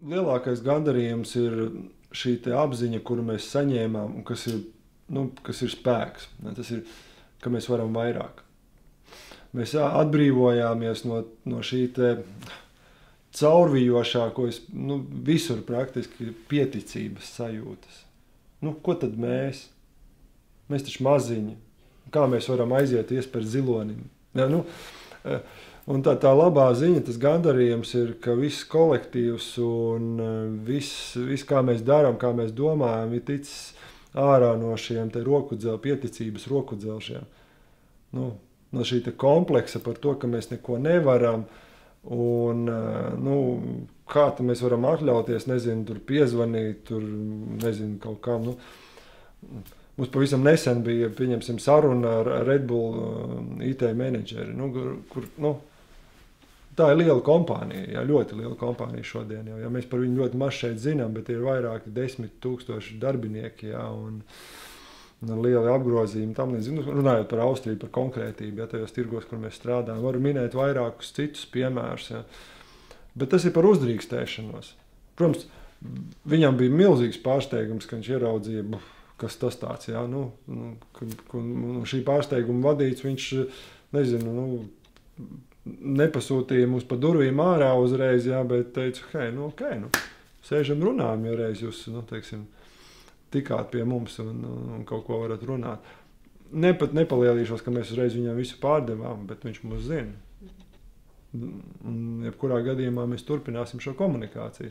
lielākais gandarījums ir šī te apziņa, kuru mēs saņēmām, un kas ir spēks. Tas ir, ka mēs varam vairāk. Mēs atbrīvojāmies no šī te caurvijošā, ko es visur praktiski pieticības sajūtas. Ko tad mēs? Mēs taču maziņi. Kā mēs varam aiziet iespēr zilonim? Un tā labā ziņa, tas gandarījums ir, ka viss kolektīvs un viss, kā mēs darām, kā mēs domājam, ir ticis ārā no šiem te pieticības rokudzelšiem. No šī te kompleksa par to, ka mēs neko nevaram, un kā tad mēs varam atļauties, nezinu, tur piezvanīt, tur, nezinu, kaut kā, Mums pavisam nesen bija, pieņemsim, saruna ar Red Bull IT menedžeri, kur tā ir liela kompānija, ļoti liela kompānija šodien. Ja mēs par viņu ļoti maz šeit zinām, bet ir vairāki 10 000 darbinieki, un lieli apgrozījumi tam līdz. Runājot par Austriju, par konkrētību, tajos tirgos, kur mēs strādājam, varu minēt vairākus citus piemērus. Bet tas ir par uzdrīkstēšanos. Protams, viņam bija milzīgs pārsteigums, ka viņš ieraudzīja, kas tas tāds, šī pārsteiguma vadīts, viņš, nezinu, nepasūtīja mūs pa durvīm ārā uzreiz, bet teica, sēžam runājam, ja reiz jūs, teiksim, tikāt pie mums un kaut ko varat runāt. Nepalielīšos, ka mēs uzreiz viņam visu pārdevām, bet viņš mūs zina. Un jebkurā gadījumā mēs turpināsim šo komunikāciju.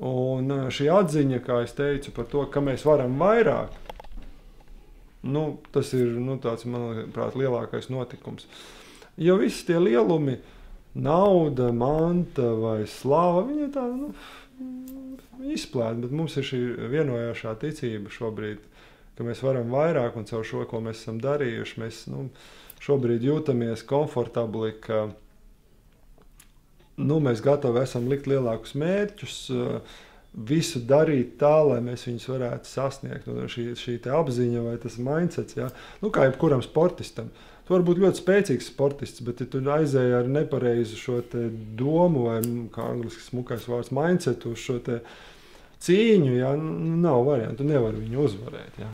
Un šī atziņa, kā es teicu, par to, ka mēs varam vairāk, tas ir tāds, manuprāt, lielākais notikums. Jo visi tie lielumi, nauda, manta vai slava, viņi ir tādi, izplēt, bet mums ir šī vienojošā ticība šobrīd, ka mēs varam vairāk, un caur šo, ko mēs esam darījuši, mēs šobrīd jūtamies komfortabli, ka mēs gatavi esam likt lielākus mērķus, visu darīt tā, lai mēs viņus varētu sasniegt. Šī te apziņa vai tas mindsets, kā jebkuram sportistam. Tu vari būt ļoti spēcīgs sportists, bet ja tu aizēji ar nepareizu šo te domu, vai, kā angliski smukais vārds, mindsetu uz šo te cīņu, nav variantu, tu nevari viņu uzvarēt.